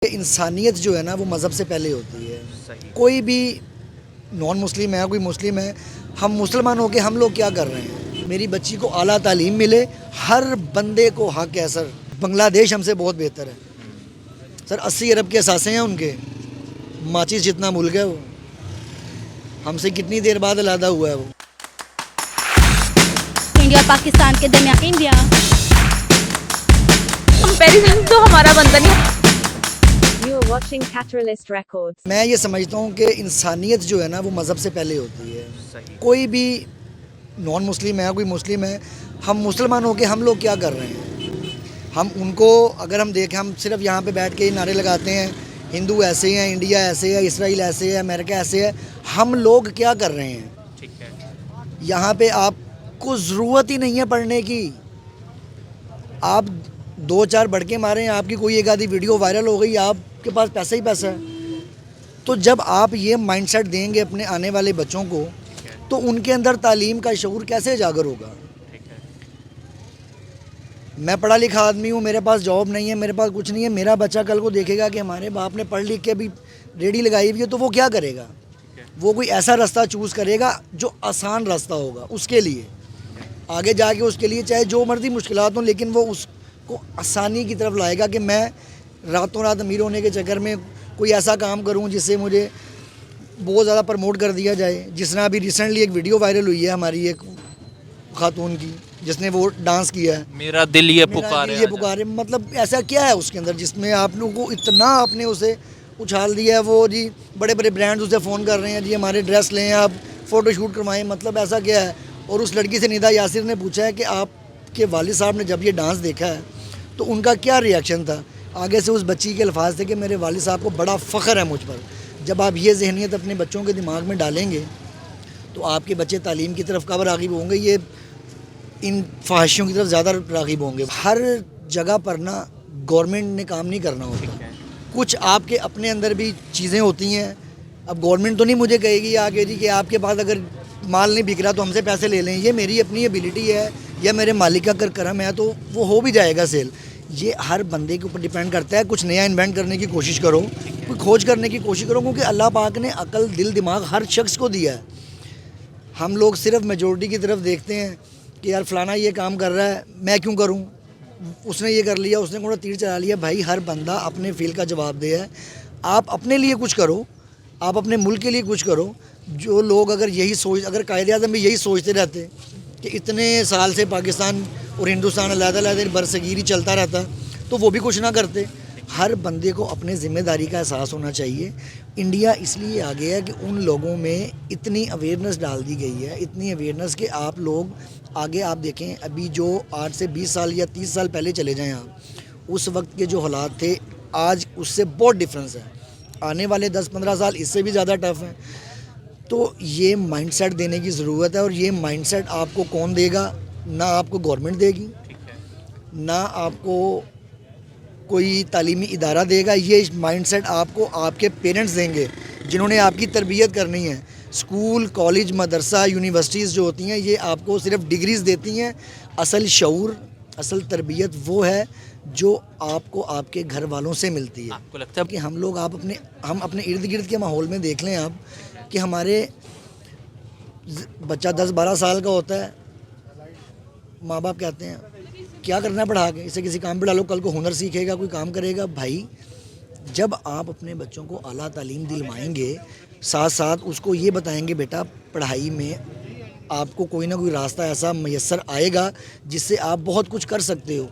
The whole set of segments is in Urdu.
انسانیت جو ہے نا وہ مذہب سے پہلے ہوتی ہے. کوئی بھی نان مسلم ہے کوئی مسلم ہے, ہم مسلمان ہو کے ہم لوگ کیا کر رہے ہیں؟ میری بچی کو اعلیٰ تعلیم ملے, ہر بندے کو حق ہے سر. بنگلہ دیش ہم سے بہت بہتر ہے سر. 80 ارب کے اثاثے ہیں ان کے, ماچس جتنا ملک ہے وہ. ہم سے کتنی دیر بعد علیحدہ ہوا ہے وہ. انڈیا اور پاکستان کے درمیان انڈیا کمپیریزن تو ہمارا بنتا نہیں. You are watching Cateralist Records. میں یہ سمجھتا ہوں کہ انسانیت جو ہے نا وہ مذہب سے پہلے ہوتی ہے. کوئی بھی نان مسلم ہے کوئی مسلم ہے, ہم مسلمان ہو کے ہم لوگ کیا کر رہے ہیں؟ ہم ان کو اگر ہم دیکھیں, ہم صرف یہاں پہ بیٹھ کے یہ نعرے لگاتے ہیں ہندو ایسے ہیں, انڈیا ایسے ہے, اسرائیل ایسے ہے, امریکہ ایسے ہے. ہم لوگ کیا کر رہے ہیں؟ یہاں پہ آپ کو ضرورت ہی نہیں ہے پڑھنے کی. آپ 2-4 بڑکے ماریں, آپ کی کوئی ایک آدھی ویڈیو وائرل ہو گئی, آپ کے پاس پیسہ ہی پیسہ ہے. تو جب آپ یہ مائنڈ سیٹ دیں گے اپنے آنے والے بچوں کو, تو ان کے اندر تعلیم کا شعور کیسے اجاگر ہوگا؟ میں پڑھا لکھا آدمی ہوں, میرے پاس جاب نہیں ہے, میرے پاس کچھ نہیں ہے. میرا بچہ کل کو دیکھے گا کہ ہمارے باپ نے پڑھ لکھ کے بھی ریڈی لگائی ہوئی ہے, تو وہ کیا کرے گا؟ وہ کوئی ایسا راستہ چوز کرے گا جو آسان راستہ ہوگا اس کے لیے. آگے جا کے اس کے لیے چاہے جو مرضی مشکلات ہوں, لیکن وہ اس کو آسانی کی طرف لائے گا کہ میں راتوں رات امیر ہونے کے چکر میں کوئی ایسا کام کروں جس سے مجھے بہت زیادہ پروموٹ کر دیا جائے. جس نے ابھی ریسنٹلی ایک ویڈیو وائرل ہوئی ہے ہماری ایک خاتون کی, جس نے وہ ڈانس کیا ہے, میرا دل یہ پکارے. مطلب ایسا کیا ہے اس کے اندر جس میں آپ لوگوں کو اتنا آپ نے اسے اچھال دیا ہے؟ وہ جی بڑے بڑے برانڈز اسے فون کر رہے ہیں, جی ہمارے ڈریس لیں, آپ فوٹو شوٹ کروائیں. مطلب ایسا کیا ہے؟ اور اس لڑکی سے ندا یاسر نے پوچھا ہے کہ آپ کے والد صاحب نے جب یہ ڈانس دیکھا ہے تو ان کا کیا ری ایکشن تھا؟ آگے سے اس بچی کے الفاظ تھے کہ میرے والد صاحب کو بڑا فخر ہے مجھ پر. جب آپ یہ ذہنیت اپنے بچوں کے دماغ میں ڈالیں گے تو آپ کے بچے تعلیم کی طرف کب راغب ہوں گے؟ یہ ان فحاشیوں کی طرف زیادہ راغب ہوں گے. ہر جگہ پر نا گورنمنٹ نے کام نہیں کرنا ہوتا, کچھ آپ کے اپنے اندر بھی چیزیں ہوتی ہیں. اب گورنمنٹ تو نہیں مجھے کہے گی آگے جی کہ آپ کے پاس اگر مال نہیں بک رہا تو ہم سے پیسے لے لیں. یہ میری اپنی ایبیلٹی ہے یا میرے مالک کا کرم ہے تو وہ ہو بھی جائے گا سیل. یہ ہر بندے کے اوپر ڈیپینڈ کرتا ہے. کچھ نیا انوینٹ کرنے کی کوشش کرو, کوئی کھوج کرنے کی کوشش کرو, کیونکہ اللہ پاک نے عقل دل دماغ ہر شخص کو دیا ہے. ہم لوگ صرف میجورٹی کی طرف دیکھتے ہیں کہ یار فلانا یہ کام کر رہا ہے میں کیوں کروں, اس نے یہ کر لیا, اس نے کوڑا تیر چلا لیا. بھائی ہر بندہ اپنے فیل کا جواب دے ہے. آپ اپنے لیے کچھ کرو, آپ اپنے ملک کے لیے کچھ کرو. جو لوگ اگر یہی اگر قائد اعظم بھی یہی سوچتے رہتے کہ اتنے سال سے پاکستان اور ہندوستان علیحدہ علیحدہ برصغیر چلتا رہتا تو وہ بھی کچھ نہ کرتے. ہر بندے کو اپنے ذمہ داری کا احساس ہونا چاہیے. انڈیا اس لیے آگے ہے کہ ان لوگوں میں اتنی اویئرنیس ڈال دی گئی ہے, اتنی اویئرنیس کہ آپ لوگ آگے آپ دیکھیں ابھی جو 8 سے 20 سال یا 30 سال پہلے چلے جائیں آپ, اس وقت کے جو حالات تھے آج اس سے بہت ڈفرینس ہے. آنے والے 10-15 سال اس سے بھی زیادہ ٹف ہیں. تو یہ مائنڈ سیٹ دینے کی ضرورت ہے, اور یہ مائنڈ سیٹ آپ کو کون دے گا؟ نہ آپ کو گورنمنٹ دے گی, نہ آپ کو کوئی تعلیمی ادارہ دے گا. یہ مائنڈ سیٹ آپ کو آپ کے پیرنٹس دیں گے جنہوں نے آپ کی تربیت کرنی ہے. اسکول, کالج, مدرسہ, یونیورسٹیز جو ہوتی ہیں یہ آپ کو صرف ڈگریز دیتی ہیں. اصل شعور, اصل تربیت وہ ہے جو آپ کو آپ کے گھر والوں سے ملتی ہے. آپ کو لگتا ہے کہ ہم لوگ ہم اپنے ارد گرد کے ماحول میں دیکھ لیں آپ کہ ہمارے بچہ 10-12 سال کا ہوتا ہے, ماں باپ کہتے ہیں کیا کرنا ہے پڑھا کے, اسے کسی کام پہ ڈالو, کل کو ہنر سیکھے گا, کوئی کام کرے گا. بھائی جب آپ اپنے بچوں کو اعلیٰ تعلیم دلوائیں گے, ساتھ ساتھ اس کو یہ بتائیں گے بیٹا پڑھائی میں آپ کو کوئی نہ کوئی راستہ ایسا میسر آئے گا جس سے آپ بہت کچھ کر سکتے ہو.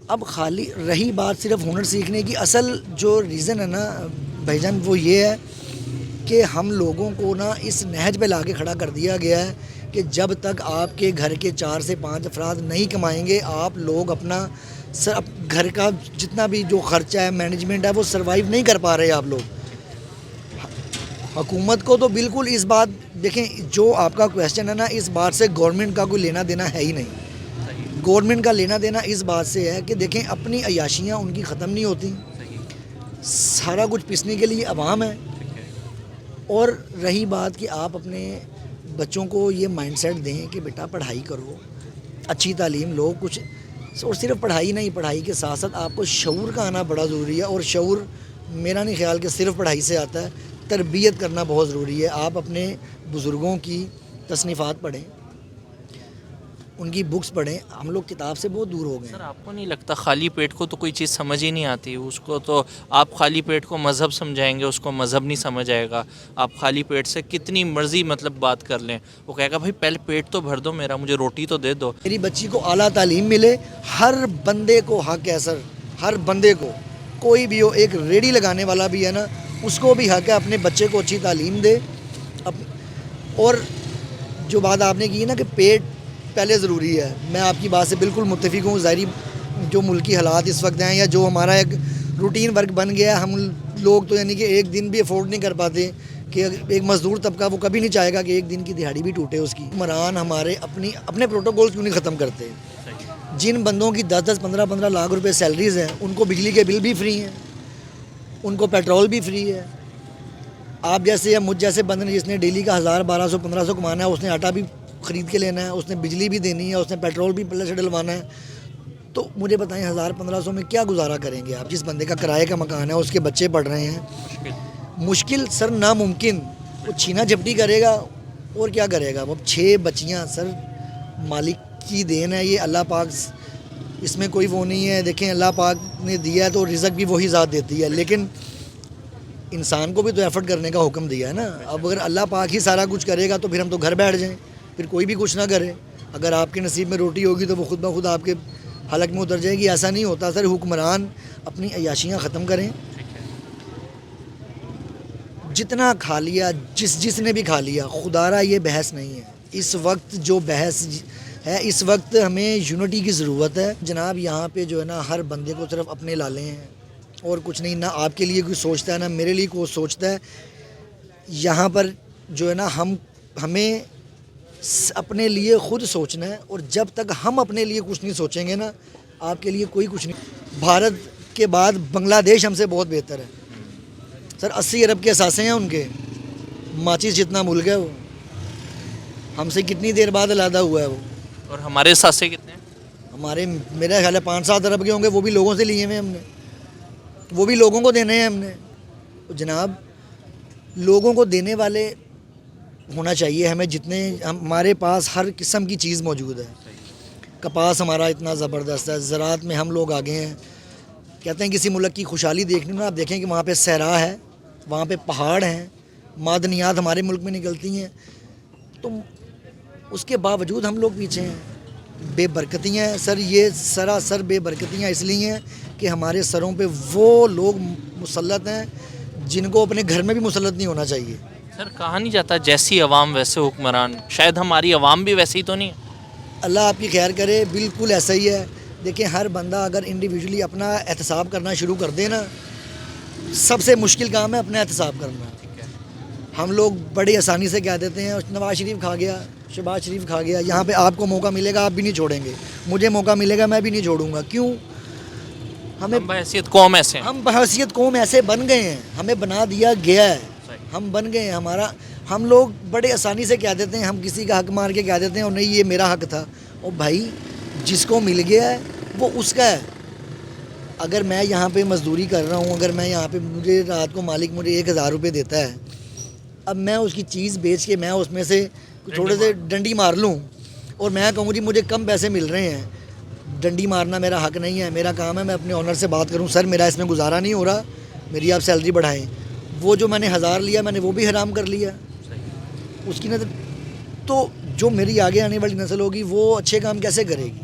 اب خالی رہی بات صرف ہنر سیکھنے کی, اصل جو ریزن ہے نا بھائی جان وہ یہ ہے کہ ہم لوگوں کو نا اس نہج پہ لا کے کھڑا کر دیا گیا ہے کہ جب تک آپ کے گھر کے 4 سے 5 افراد نہیں کمائیں گے, آپ لوگ اپنا گھر کا جتنا بھی جو خرچہ ہے, مینجمنٹ ہے, وہ سروائیو نہیں کر پا رہے آپ لوگ. حکومت کو تو بالکل اس بات دیکھیں, جو آپ کا کویسچن ہے نا, اس بات سے گورنمنٹ کا کوئی لینا دینا ہے ہی نہیں. گورنمنٹ کا لینا دینا اس بات سے ہے کہ دیکھیں اپنی عیاشیاں ان کی ختم نہیں ہوتی, سارا کچھ پیسنے کے لیے عوام ہے. اور رہی بات کہ آپ اپنے بچوں کو یہ مائنڈ سیٹ دیں کہ بیٹا پڑھائی کرو, اچھی تعلیم لو, کچھ اور صرف پڑھائی نہیں، پڑھائی کے ساتھ ساتھ آپ کو شعور کا آنا بڑا ضروری ہے، اور شعور میرا نہیں خیال کہ صرف پڑھائی سے آتا ہے، تربیت کرنا بہت ضروری ہے۔ آپ اپنے بزرگوں کی تصنیفات پڑھیں، ان کی بکس پڑھیں۔ ہم لوگ کتاب سے بہت دور ہو گئے سر ہیں۔ آپ کو نہیں لگتا خالی پیٹ کو تو کوئی چیز سمجھ ہی نہیں آتی؟ اس کو تو آپ خالی پیٹ کو مذہب سمجھائیں گے، اس کو مذہب نہیں سمجھ آئے گا۔ آپ خالی پیٹ سے کتنی مرضی مطلب بات کر لیں، وہ کہے گا بھائی پہلے پیٹ تو بھر دو میرا، مجھے روٹی تو دے دو۔ میری بچی کو اعلیٰ تعلیم ملے، ہر بندے کو حق ہے سر، ہر بندے کو، کوئی بھی ہو، ایک ریڑھی لگانے والا بھی ہے نا، اس کو بھی حق ہے اپنے بچے کو اچھی تعلیم دے۔ اور جو بات آپ نے کی نا کہ پیٹ پہلے ضروری ہے، میں آپ کی بات سے بالکل متفق ہوں۔ ظاہری جو ملکی حالات اس وقت ہیں، یا جو ہمارا ایک روٹین ورک بن گیا ہے، ہم لوگ تو یعنی کہ ایک دن بھی افورڈ نہیں کر پاتے کہ ایک مزدور طبقہ وہ کبھی نہیں چاہے گا کہ ایک دن کی دہاڑی بھی ٹوٹے اس کی۔ حکمران ہمارے اپنے پروٹوکولز کیوں نہیں ختم کرتے؟ جن بندوں کی 10-10 15-15 لاکھ روپے سیلریز ہیں، ان کو بجلی کے بل بھی فری ہیں، ان کو پیٹرول بھی فری ہے۔ آپ جیسے یا مجھ جیسے بندے جس نے ڈیلی کا 1000 1200 1500 کمانا ہے، اس نے آٹا بھی خرید کے لینا ہے، اس نے بجلی بھی دینی ہے، اس نے پیٹرول بھی پہلے سے ڈلوانا ہے، تو مجھے بتائیں 1000 1500 میں کیا گزارا کریں گے آپ؟ جس بندے کا کرائے کا مکان ہے، اس کے بچے پڑھ رہے ہیں، مشکل سر ناممکن۔ وہ چھینا جھپٹی کرے گا اور کیا کرے گا؟ وہ 6 بچیاں سر مالک کی دین ہے، یہ اللہ پاک، اس میں کوئی وہ نہیں ہے۔ دیکھیں اللہ پاک نے دیا ہے تو رزق بھی وہی ذات دیتی ہے، لیکن انسان کو بھی تو ایفرٹ کرنے کا حکم دیا ہے نا۔ اب اگر اللہ پاک ہی سارا کچھ کرے گا تو پھر ہم تو گھر بیٹھ جائیں، پھر کوئی بھی کچھ نہ کرے۔ اگر آپ کے نصیب میں روٹی ہوگی تو وہ خود بخود آپ کے حلق میں اتر جائے گی، ایسا نہیں ہوتا سر۔ حکمران اپنی عیاشیاں ختم کریں، جتنا کھا لیا، جس نے بھی کھا لیا، خدا را یہ بحث نہیں ہے۔ اس وقت جو بحث ہے، اس وقت ہمیں یونٹی کی ضرورت ہے جناب۔ یہاں پہ جو ہے نا ہر بندے کو صرف اپنے لالے ہیں اور کچھ نہیں، نہ آپ کے لیے کوئی سوچتا ہے نہ میرے لیے کوئی سوچتا ہے۔ یہاں پر جو ہے نا ہمیں اپنے لیے خود سوچنا ہے، اور جب تک ہم اپنے لیے کچھ نہیں سوچیں گے نا، آپ کے لیے کوئی کچھ نہیں۔ بھارت کے بعد بنگلہ دیش ہم سے بہت بہتر ہے سر۔ 80 ارب کے اثاثے ہیں ان کے، ماچس جتنا ملک ہے وہ، ہم سے کتنی دیر بعد علیحدہ ہوا ہے وہ۔ اور ہمارے ساسے کتنے ہیں؟ ہمارے میرا خیال ہے 5-7 ارب کے ہوں گے، وہ بھی لوگوں سے لیے ہوئے ہم نے، وہ بھی لوگوں کو دینے ہیں ہم نے۔ جناب لوگوں کو دینے والے ہونا چاہیے ہمیں، جتنے ہمارے پاس ہر قسم کی چیز موجود ہے۔ کپاس ہمارا اتنا زبردست ہے، زراعت میں ہم لوگ آگے ہیں۔ کہتے ہیں کسی ملک کی خوشحالی دیکھنے میں آپ دیکھیں کہ وہاں پہ صحرا ہے، وہاں پہ پہاڑ ہیں، معدنیات ہمارے ملک میں نکلتی ہیں، تو اس کے باوجود ہم لوگ پیچھے ہیں۔ بے برکتیاں ہیں سر، یہ سراسر بے برکتیاں اس لیے ہیں کہ ہمارے سروں پہ وہ لوگ مسلط ہیں جن کو اپنے گھر میں بھی مسلط نہیں ہونا چاہیے۔ سر کہا نہیں جاتا جیسی عوام ویسے حکمران؟ شاید ہماری عوام بھی ویسی تو نہیں ہے؟ اللہ آپ کی خیر کرے، بالکل ایسا ہی ہے۔ دیکھیں ہر بندہ اگر انڈیویجولی اپنا احتساب کرنا شروع کر دے نا، سب سے مشکل کام ہے اپنا احتساب کرنا۔ ہم لوگ بڑی آسانی سے کہہ دیتے ہیں نواز شریف کھا گیا، شہباز شریف کھا گیا، یہاں پہ آپ کو موقع ملے گا آپ بھی نہیں چھوڑیں گے، مجھے موقع ملے گا میں بھی نہیں چھوڑوں گا۔ کیوں؟ ہمیں ہم بحیثیت قوم ایسے ہیں۔ ہم بحیثیت قوم ایسے بن گئے ہیں، ہمیں بنا دیا گیا ہے، ہم بن گئے ہیں۔ ہم لوگ بڑے آسانی سے کہہ دیتے ہیں، ہم کسی کا حق مار کے کہہ دیتے ہیں اور نہیں یہ میرا حق تھا۔ اور بھائی جس کو مل گیا ہے وہ اس کا ہے۔ اگر میں یہاں پہ مزدوری کر رہا ہوں، اگر میں یہاں پہ مجھے رات کو مالک مجھے 1000 روپے دیتا ہے، اب میں اس کی چیز بیچ کے میں اس میں سے تھوڑے سے ڈنڈی مار لوں اور میں کہوں جی مجھے کم پیسے مل رہے ہیں، ڈنڈی مارنا میرا حق نہیں ہے۔ میرا کام ہے میں اپنے آنر سے بات کروں، سر میرا اس میں گزارا نہیں ہو رہا، میری آپ سیلری بڑھائیں۔ وہ جو میں نے 1000 لیا میں نے وہ بھی حرام کر لیا اس کی نظر، تو جو میری آگے آنے والی نسل ہوگی وہ اچھے کام کیسے کرے گی؟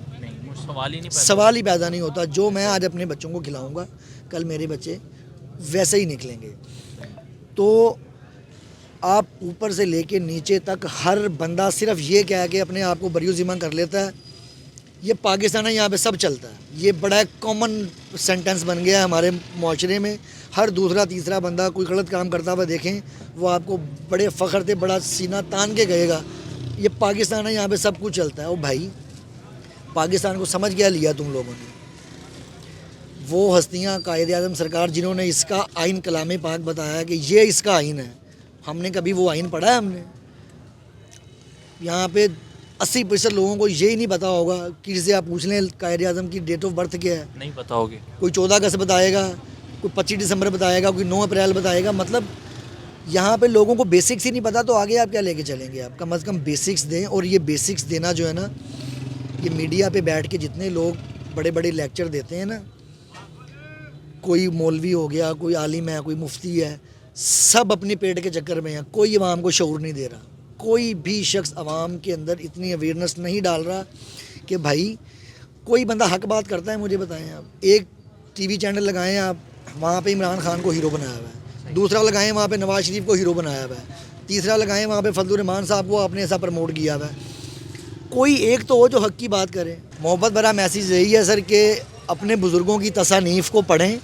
سوال ہی پیدا نہیں ہوتا۔ جو میں آج اپنے بچوں کو کھلاؤں گا کل میرے بچے ویسے ہی نکلیں گے۔ تو آپ اوپر سے لے کے نیچے تک ہر بندہ صرف یہ کہہ کے اپنے آپ کو بریو ذمہ کر لیتا ہے، یہ پاکستان ہے یہاں پہ سب چلتا ہے، یہ بڑا ایک کامن سینٹنس بن گیا ہے ہمارے معاشرے میں۔ ہر دوسرا تیسرا بندہ کوئی غلط کام کرتا ہوا دیکھیں وہ آپ کو بڑے فخر سے بڑا سینہ تان کے کہے گا یہ پاکستان ہے یہاں پہ سب کچھ چلتا ہے۔ او بھائی پاکستان کو سمجھ کیا لیا تم لوگوں نے؟ وہ ہستیاں قائد اعظم سرکار جنہوں نے اس کا آئین کلام پاک بتایا کہ یہ اس کا آئین ہے، ہم نے کبھی وہ آئین پڑھا ہے؟ ہم نے یہاں پہ 80% لوگوں کو یہی نہیں پتا ہوگا. کسی سے آپ پوچھ لیں قائد اعظم کی ڈیٹ آف برتھ کیا ہے, نہیں بتاؤ گے. کوئی 14 اگست بتائے گا, کوئی 25 دسمبر بتائے گا, کوئی 9 اپریل بتائے گا. مطلب یہاں پہ لوگوں کو بیسکس ہی نہیں پتا, تو آگے آپ کیا لے کے چلیں گے. آپ کم از کم بیسکس دیں. اور یہ بیسکس دینا جو ہے نا, یہ میڈیا پہ بیٹھ کے جتنے لوگ بڑے بڑے لیکچر دیتے ہیں نا, کوئی مولوی ہو گیا, کوئی عالم ہے, کوئی مفتی ہے, سب اپنے پیٹ کے چکر میں ہیں. کوئی عوام کو شعور نہیں دے رہا. کوئی بھی شخص عوام کے اندر اتنی اویئرنیس نہیں ڈال رہا کہ بھائی کوئی بندہ حق بات کرتا ہے مجھے بتائیں. آپ ایک ٹی وی چینل لگائیں, آپ وہاں پہ عمران خان کو ہیرو بنایا ہوا ہے, دوسرا لگائیں وہاں پہ نواز شریف کو ہیرو بنایا ہوا ہے, تیسرا لگائیں وہاں پہ فضل الرحمان صاحب کو آپ نے ایسا پروموٹ کیا ہوا ہے. کوئی ایک تو ہو جو حق کی بات کرے. محبت بھرا میسیج یہی ہے سر کہ اپنے بزرگوں کی تصانیف کو پڑھیں,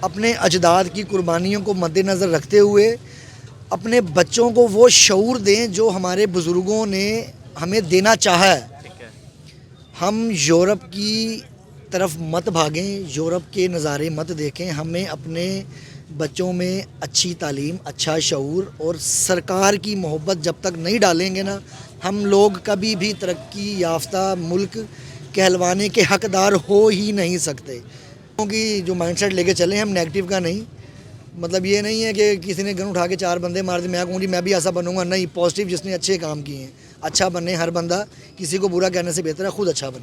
اپنے اجداد کی قربانیوں کو مد نظر رکھتے ہوئے اپنے بچوں کو وہ شعور دیں جو ہمارے بزرگوں نے ہمیں دینا چاہا ہے. ہم یورپ کی طرف مت بھاگیں, یورپ کے نظارے مت دیکھیں. ہمیں اپنے بچوں میں اچھی تعلیم, اچھا شعور اور سرکار کی محبت جب تک نہیں ڈالیں گے نا, ہم لوگ کبھی بھی ترقی یافتہ ملک کہلوانے کے حقدار ہو ہی نہیں سکتے. کیونکہ جو مائنڈ سیٹ لے کے چلیں ہم نیگیٹو کا نہیں, مطلب یہ نہیں ہے کہ کسی نے گن اٹھا کے 4 بندے مار دے میں کہوں گی میں بھی ایسا بنوں گا. نہیں, پازیٹیو جس نے اچھے کام کیے ہیں, اچھا بنے ہر بندہ. کسی کو برا کہنے سے بہتر ہے خود اچھا بنے.